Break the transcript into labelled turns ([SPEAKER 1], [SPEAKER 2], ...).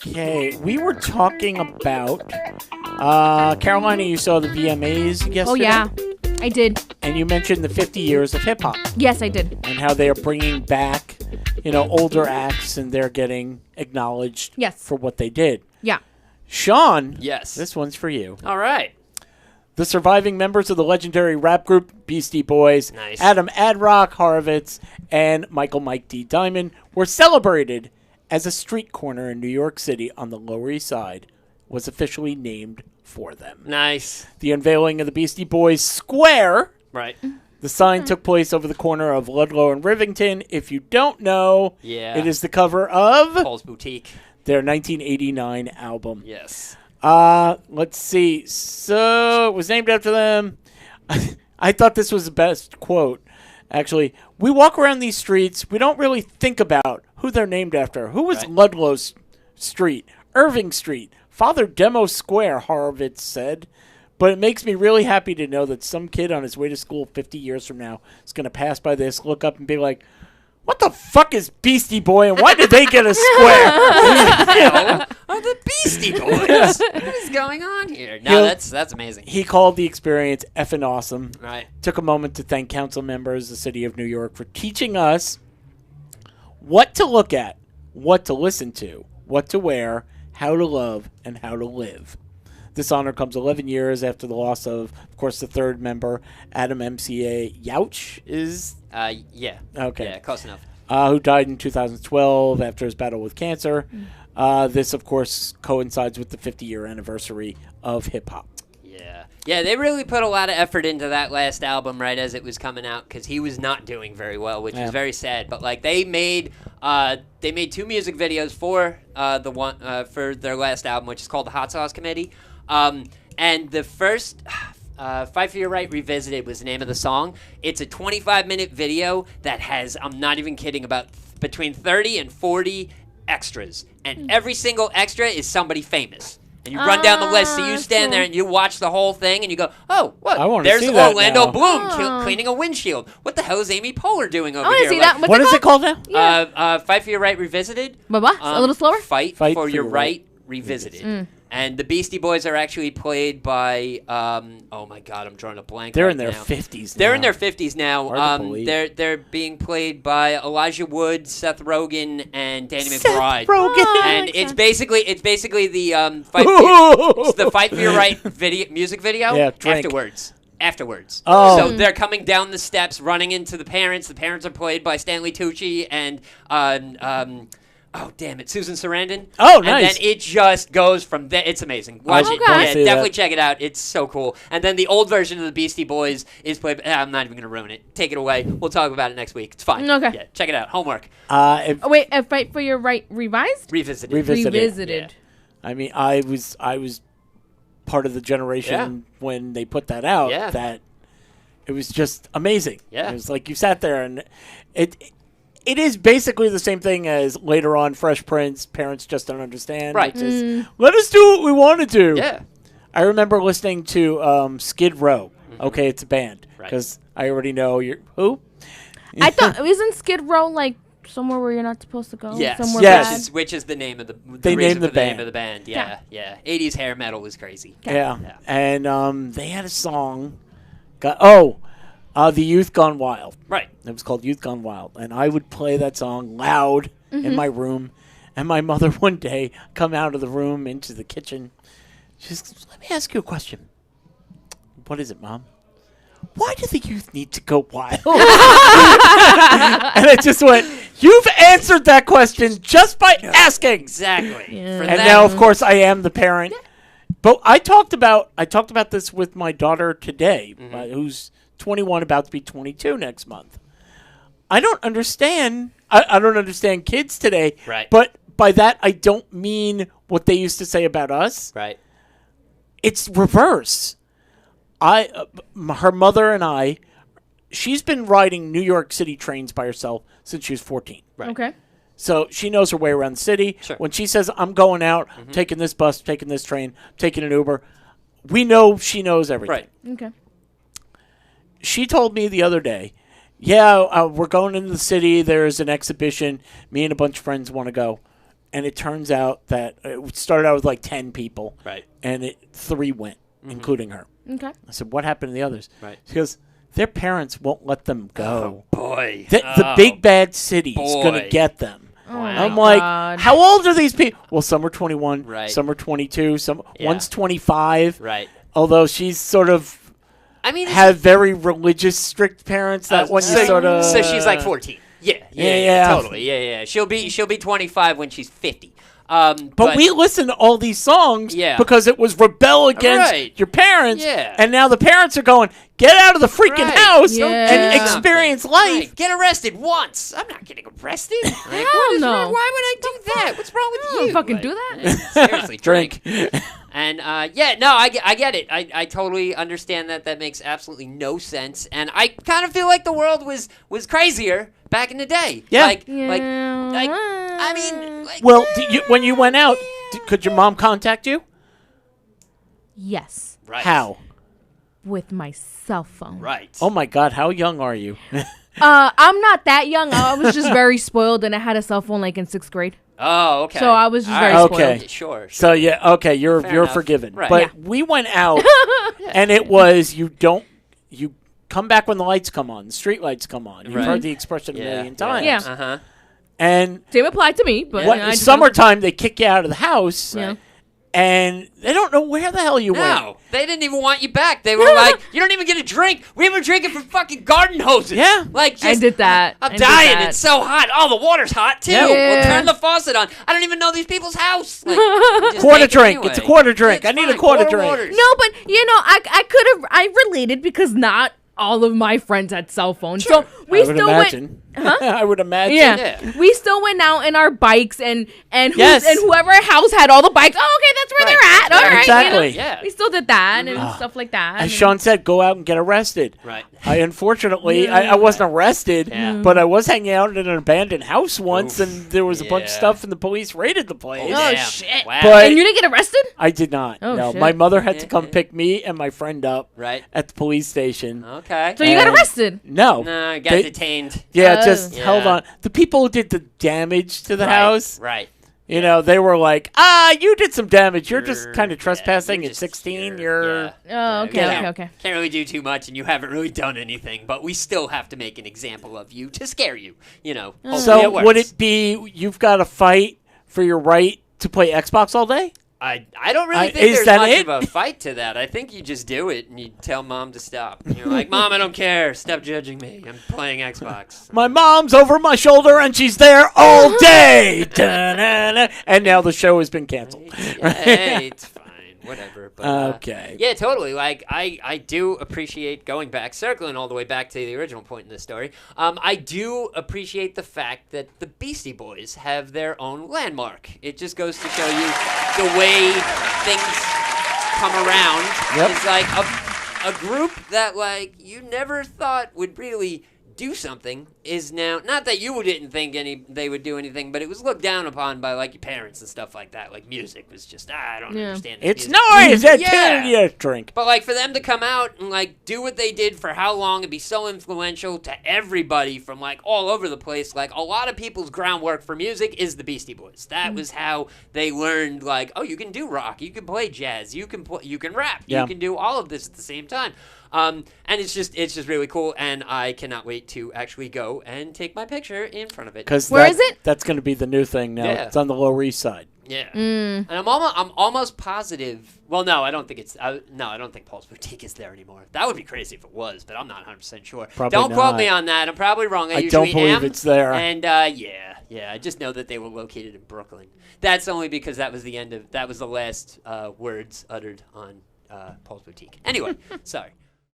[SPEAKER 1] Okay, we were talking about Carolina. You saw the VMAs yesterday.
[SPEAKER 2] Oh, yeah. I did.
[SPEAKER 1] And you mentioned the 50 years of hip hop.
[SPEAKER 2] Yes, I did.
[SPEAKER 1] And how they are bringing back, older acts and they're getting acknowledged for what they did.
[SPEAKER 2] Yeah.
[SPEAKER 1] Sean.
[SPEAKER 3] Yes.
[SPEAKER 1] This one's for you.
[SPEAKER 3] All right.
[SPEAKER 1] The surviving members of the legendary rap group Beastie Boys,
[SPEAKER 3] Nice.
[SPEAKER 1] Adam Adrock Horowitz, and Michael Mike D. Diamond, were celebrated as a street corner in New York City on the Lower East Side was officially named for them.
[SPEAKER 3] Nice.
[SPEAKER 1] The unveiling of the Beastie Boys Square.
[SPEAKER 3] Right.
[SPEAKER 1] The sign took place over the corner of Ludlow and Rivington. If you don't know, it is the cover of
[SPEAKER 3] Paul's Boutique.
[SPEAKER 1] Their 1989 album.
[SPEAKER 3] Yes.
[SPEAKER 1] Let's see. So it was named after them. I thought this was the best quote. Actually, we walk around these streets. We don't really think about who they're named after. Who was Ludlow Street? Irving Street? Father Demo Square, Horowitz said. But it makes me really happy to know that some kid on his way to school 50 years from now is going to pass by this, look up, and be like, what the fuck is Beastie Boy, and why did they get a square?
[SPEAKER 3] The Beastie Boys. What is going on here? No, that's amazing.
[SPEAKER 1] He called the experience effing awesome.
[SPEAKER 3] Right.
[SPEAKER 1] Took a moment to thank council members of the city of New York for teaching us what to look at, what to listen to, what to wear, how to love, and how to live. This honor comes 11 years after the loss of course, the third member, Adam MCA Yauch, is...
[SPEAKER 3] Yeah.
[SPEAKER 1] Okay.
[SPEAKER 3] Yeah, close enough.
[SPEAKER 1] Who died in 2012 after his battle with cancer. This, of course, coincides with the 50-year anniversary of hip-hop.
[SPEAKER 3] Yeah. Yeah, they really put a lot of effort into that last album right as it was coming out because he was not doing very well, which was very sad. But, they made 2 music videos for for their last album, which is called The Hot Sauce Committee. And the first... Fight for Your Right Revisited was the name of the song. It's a 25-minute video that has, I'm not even kidding, about between 30 and 40 extras. And every single extra is somebody famous. And you run down the list. So you stand there and you watch the whole thing and you go, oh, what? There's Orlando Bloom cleaning a windshield. What the hell is Amy Poehler doing over here?
[SPEAKER 2] See that.
[SPEAKER 1] What is it called now?
[SPEAKER 3] Fight for Your Right Revisited.
[SPEAKER 2] A little slower?
[SPEAKER 3] Fight for Your Right Revisited. And the Beastie Boys are actually played by, oh my God, I'm drawing a blank.
[SPEAKER 1] They're
[SPEAKER 3] right
[SPEAKER 1] in their
[SPEAKER 3] now.
[SPEAKER 1] 50s now.
[SPEAKER 3] They're in their 50s now.
[SPEAKER 1] Hard to believe.
[SPEAKER 3] They're being played by Elijah Wood, Seth Rogen, and Danny McBride. And it's basically the Fight for Your Right music video.
[SPEAKER 1] Yeah, drink.
[SPEAKER 3] Afterwards.
[SPEAKER 1] Oh.
[SPEAKER 3] So they're coming down the steps, running into the parents. The parents are played by Stanley Tucci and oh, damn it, Susan Sarandon.
[SPEAKER 1] Oh, nice.
[SPEAKER 3] And then it just goes from there. It's amazing. Watch it. Yeah, definitely check it out. It's so cool. And then the old version of the Beastie Boys is played... I'm not even going to ruin it. Take it away. We'll talk about it next week. It's fine.
[SPEAKER 2] Okay.
[SPEAKER 3] Yeah, check it out. Homework.
[SPEAKER 2] Fight for Your Right revised?
[SPEAKER 3] Revisited.
[SPEAKER 2] Yeah.
[SPEAKER 1] I mean, I was part of the generation when they put that out that it was just amazing.
[SPEAKER 3] Yeah.
[SPEAKER 1] It was like you sat there and it is basically the same thing as later on Fresh Prince, Parents Just Don't Understand.
[SPEAKER 3] Right.
[SPEAKER 1] Which is, let us do what we want to do.
[SPEAKER 3] Yeah.
[SPEAKER 1] I remember listening to Skid Row. Okay, it's a band. Because I already know who?
[SPEAKER 2] I thought, isn't Skid Row somewhere where you're not supposed to go?
[SPEAKER 3] Yes.
[SPEAKER 2] Somewhere
[SPEAKER 3] Yes. Which is the name of the
[SPEAKER 1] name of
[SPEAKER 3] the band. Yeah. 80s hair metal was crazy.
[SPEAKER 1] Yeah. And they had a song. The Youth Gone Wild.
[SPEAKER 3] Right.
[SPEAKER 1] It was called Youth Gone Wild. And I would play that song loud in my room. And my mother one day come out of the room into the kitchen. She says, let me ask you a question. What is it, Mom? Why do the youth need to go wild? And I just went, you've answered that question just by asking.
[SPEAKER 3] Exactly.
[SPEAKER 2] Yeah.
[SPEAKER 1] And now, of course, I am the parent. But I talked about this with my daughter today, who's 21, about to be 22 next month. I don't understand. I don't understand kids today.
[SPEAKER 3] Right.
[SPEAKER 1] But by that, I don't mean what they used to say about us.
[SPEAKER 3] Right.
[SPEAKER 1] It's reverse. Her mother and I, she's been riding New York City trains by herself since she was 14.
[SPEAKER 3] Right.
[SPEAKER 2] Okay.
[SPEAKER 1] So she knows her way around the city.
[SPEAKER 3] Sure.
[SPEAKER 1] When she says, I'm going out, taking this bus, taking this train, taking an Uber, we know she knows everything.
[SPEAKER 3] Right.
[SPEAKER 2] Okay.
[SPEAKER 1] She told me the other day, we're going into the city. There's an exhibition. Me and a bunch of friends want to go. and it turns out that it started out with like 10 people,
[SPEAKER 3] Right.
[SPEAKER 1] and 3 went, including her.
[SPEAKER 2] Okay.
[SPEAKER 1] I said, "What happened to the others?"
[SPEAKER 3] Right.
[SPEAKER 1] She goes, "Their parents won't let them go.
[SPEAKER 3] Oh, boy.
[SPEAKER 1] The big bad city's going to
[SPEAKER 3] boy.
[SPEAKER 1] get them."
[SPEAKER 2] Oh
[SPEAKER 1] I'm
[SPEAKER 2] my
[SPEAKER 1] like,
[SPEAKER 2] God.
[SPEAKER 1] "How old are these people?" Well, some are 21,
[SPEAKER 3] Right.
[SPEAKER 1] some are 22,
[SPEAKER 3] Yeah.
[SPEAKER 1] one's 25.
[SPEAKER 3] Right.
[SPEAKER 1] Although she's sort of
[SPEAKER 3] I mean,
[SPEAKER 1] have very religious, strict parents. That one you sort of.
[SPEAKER 3] So she's like 14.
[SPEAKER 1] Yeah.
[SPEAKER 3] Totally. Yeah. She'll be 25 when she's 50.
[SPEAKER 1] But we listened to all these songs because it was rebel against your parents.
[SPEAKER 3] Yeah.
[SPEAKER 1] And now the parents are going, get out of the freaking house and experience life.
[SPEAKER 3] Right. Get arrested once. I'm not getting arrested. Like,
[SPEAKER 2] Hell no.
[SPEAKER 3] Why would I do that? What's wrong with you?
[SPEAKER 2] Don't fucking
[SPEAKER 3] Like,
[SPEAKER 2] do that.
[SPEAKER 3] Seriously, drink.
[SPEAKER 1] Drink.
[SPEAKER 3] And I get it. I totally understand that. That makes absolutely no sense. And I kind of feel like the world was crazier back in the day.
[SPEAKER 1] Yeah.
[SPEAKER 3] I mean,
[SPEAKER 1] Well, when you went out, could your mom contact you?
[SPEAKER 2] Yes.
[SPEAKER 3] right.
[SPEAKER 1] How?
[SPEAKER 2] With my cell phone.
[SPEAKER 3] Right.
[SPEAKER 1] Oh my God, how young are you?
[SPEAKER 2] I'm not that young. I was just very spoiled, and I had a cell phone like in 6th grade.
[SPEAKER 3] Oh, okay.
[SPEAKER 2] So I was just
[SPEAKER 3] All
[SPEAKER 2] very
[SPEAKER 3] right.
[SPEAKER 2] spoiled.
[SPEAKER 1] Okay.
[SPEAKER 3] Sure.
[SPEAKER 1] So yeah, okay, you're
[SPEAKER 3] Fair enough.
[SPEAKER 1] forgiven.
[SPEAKER 3] Right.
[SPEAKER 1] But
[SPEAKER 2] Yeah.
[SPEAKER 1] we went out, and it was you come back when the lights come on, the street lights come on. You've
[SPEAKER 3] Right.
[SPEAKER 1] heard the expression a million times.
[SPEAKER 2] Yeah.
[SPEAKER 3] Uh-huh.
[SPEAKER 1] And
[SPEAKER 2] Same applied to me, but I just
[SPEAKER 1] summertime they kick you out of the house,
[SPEAKER 2] Yeah.
[SPEAKER 1] and they don't know where the hell you went.
[SPEAKER 3] No, they didn't even want you back. They were like, "You don't even get a drink. We were drinking from fucking garden hoses."
[SPEAKER 1] Yeah.
[SPEAKER 3] like just,
[SPEAKER 2] I did that.
[SPEAKER 3] I'm
[SPEAKER 2] I did
[SPEAKER 3] dying.
[SPEAKER 2] that.
[SPEAKER 3] It's so hot. Oh, the water's hot too.
[SPEAKER 1] Yeah.
[SPEAKER 3] Well, turn the faucet on. I don't even know these people's house. Like, you just
[SPEAKER 1] Quarter
[SPEAKER 3] take it
[SPEAKER 1] drink.
[SPEAKER 3] anyway.
[SPEAKER 1] It's a quarter drink.
[SPEAKER 3] It's
[SPEAKER 1] I need a
[SPEAKER 3] fine.
[SPEAKER 1] quarter drink.
[SPEAKER 3] Waters.
[SPEAKER 2] No, but I related because not all of my friends had cell phones.
[SPEAKER 3] Sure.
[SPEAKER 2] So we
[SPEAKER 1] I would
[SPEAKER 2] still
[SPEAKER 1] imagine. I would imagine.
[SPEAKER 2] Yeah. We still went out in our bikes and
[SPEAKER 1] Yes.
[SPEAKER 2] and whoever house had all the bikes. Oh, okay, that's where
[SPEAKER 3] Right.
[SPEAKER 2] they're at. All right,
[SPEAKER 1] Exactly.
[SPEAKER 2] You know?
[SPEAKER 3] Yeah.
[SPEAKER 2] We still did that and stuff like that.
[SPEAKER 1] As
[SPEAKER 2] and-
[SPEAKER 1] Sean said, go out and get arrested.
[SPEAKER 3] Right.
[SPEAKER 1] Unfortunately, I wasn't arrested,
[SPEAKER 3] Yeah.
[SPEAKER 1] but I was hanging out in an abandoned house once,
[SPEAKER 3] Oof.
[SPEAKER 1] and there was a bunch of
[SPEAKER 3] Yeah.
[SPEAKER 1] stuff, and the police raided the place.
[SPEAKER 2] Oh,
[SPEAKER 3] Damn.
[SPEAKER 2] shit.
[SPEAKER 3] Wow.
[SPEAKER 1] But-
[SPEAKER 2] And you didn't get arrested?
[SPEAKER 1] I did not.
[SPEAKER 2] Oh,
[SPEAKER 1] no,
[SPEAKER 2] shit.
[SPEAKER 1] my mother had to come pick me and my friend up
[SPEAKER 3] Right.
[SPEAKER 1] at the police station.
[SPEAKER 3] Okay.
[SPEAKER 2] So you got
[SPEAKER 1] And-
[SPEAKER 2] arrested?
[SPEAKER 1] No.
[SPEAKER 3] No, I got
[SPEAKER 1] They-
[SPEAKER 3] detained.
[SPEAKER 1] Yeah,
[SPEAKER 2] Oh.
[SPEAKER 1] just
[SPEAKER 3] Yeah.
[SPEAKER 1] held on. The people who did the damage to the
[SPEAKER 3] Right.
[SPEAKER 1] house,
[SPEAKER 3] Right.
[SPEAKER 1] you know, they were like, you did some damage. You're just kind of
[SPEAKER 3] Yeah,
[SPEAKER 1] trespassing
[SPEAKER 3] you're
[SPEAKER 1] at
[SPEAKER 3] just
[SPEAKER 1] 16.
[SPEAKER 3] here.
[SPEAKER 1] You're.
[SPEAKER 2] Oh, okay,
[SPEAKER 3] Yeah.
[SPEAKER 2] okay.
[SPEAKER 3] Can't really do too much, and you haven't really done anything, but we still have to make an example of you to scare you. You know. Hopefully
[SPEAKER 1] So
[SPEAKER 3] it works.
[SPEAKER 1] would it be you've got to fight for your right to play Xbox all day?
[SPEAKER 3] I don't really
[SPEAKER 1] is
[SPEAKER 3] think there's
[SPEAKER 1] that
[SPEAKER 3] much
[SPEAKER 1] it?
[SPEAKER 3] of a fight to that. I think you just do it and you tell mom to stop. And you're like, Mom, I don't care. Stop judging me. I'm playing Xbox.
[SPEAKER 1] My mom's over my shoulder and she's there all day. Da-na-na. And now the show has been canceled.
[SPEAKER 3] Yeah, hey, it's fine. Whatever. But,
[SPEAKER 1] Okay.
[SPEAKER 3] Yeah, totally. Like, I do appreciate going back, circling all the way back to the original point in this story. I do appreciate the fact that the Beastie Boys have their own landmark. It just goes to show you the way things come around.
[SPEAKER 1] Yep.
[SPEAKER 3] It's like a group that, like, you never thought would really do something is now, not that you didn't think they would do anything, but it was looked down upon by like your parents and stuff like that. Like music was just, I don't understand this
[SPEAKER 1] It's
[SPEAKER 3] music.
[SPEAKER 1] noise. It's
[SPEAKER 3] Yeah.
[SPEAKER 1] drink.
[SPEAKER 3] But like for them to come out and like do what they did for how long and be so influential to everybody from like all over the place, like a lot of people's groundwork for music is the Beastie Boys. That was how they learned like, oh, you can do rock, you can play jazz, you can rap,
[SPEAKER 1] Yeah.
[SPEAKER 3] you can do all of this at the same time. And it's just really cool, and I cannot wait to actually go and take my picture in front of it.
[SPEAKER 1] Because
[SPEAKER 2] Where is it?
[SPEAKER 1] That's going to be the new thing now.
[SPEAKER 3] Yeah.
[SPEAKER 1] It's on the Lower East Side.
[SPEAKER 3] Yeah, and I'm almost positive. Well, no, I don't think it's. I don't think Paul's Boutique is there anymore. That would be crazy if it was, but I'm not 100% sure.
[SPEAKER 1] Probably
[SPEAKER 3] don't quote
[SPEAKER 1] not.
[SPEAKER 3] me on that. I'm probably wrong. I
[SPEAKER 1] I
[SPEAKER 3] usually
[SPEAKER 1] don't believe
[SPEAKER 3] am.
[SPEAKER 1] it's there.
[SPEAKER 3] And yeah. I just know that they were located in Brooklyn. That's only because that was the last words uttered on Paul's Boutique. Anyway, sorry.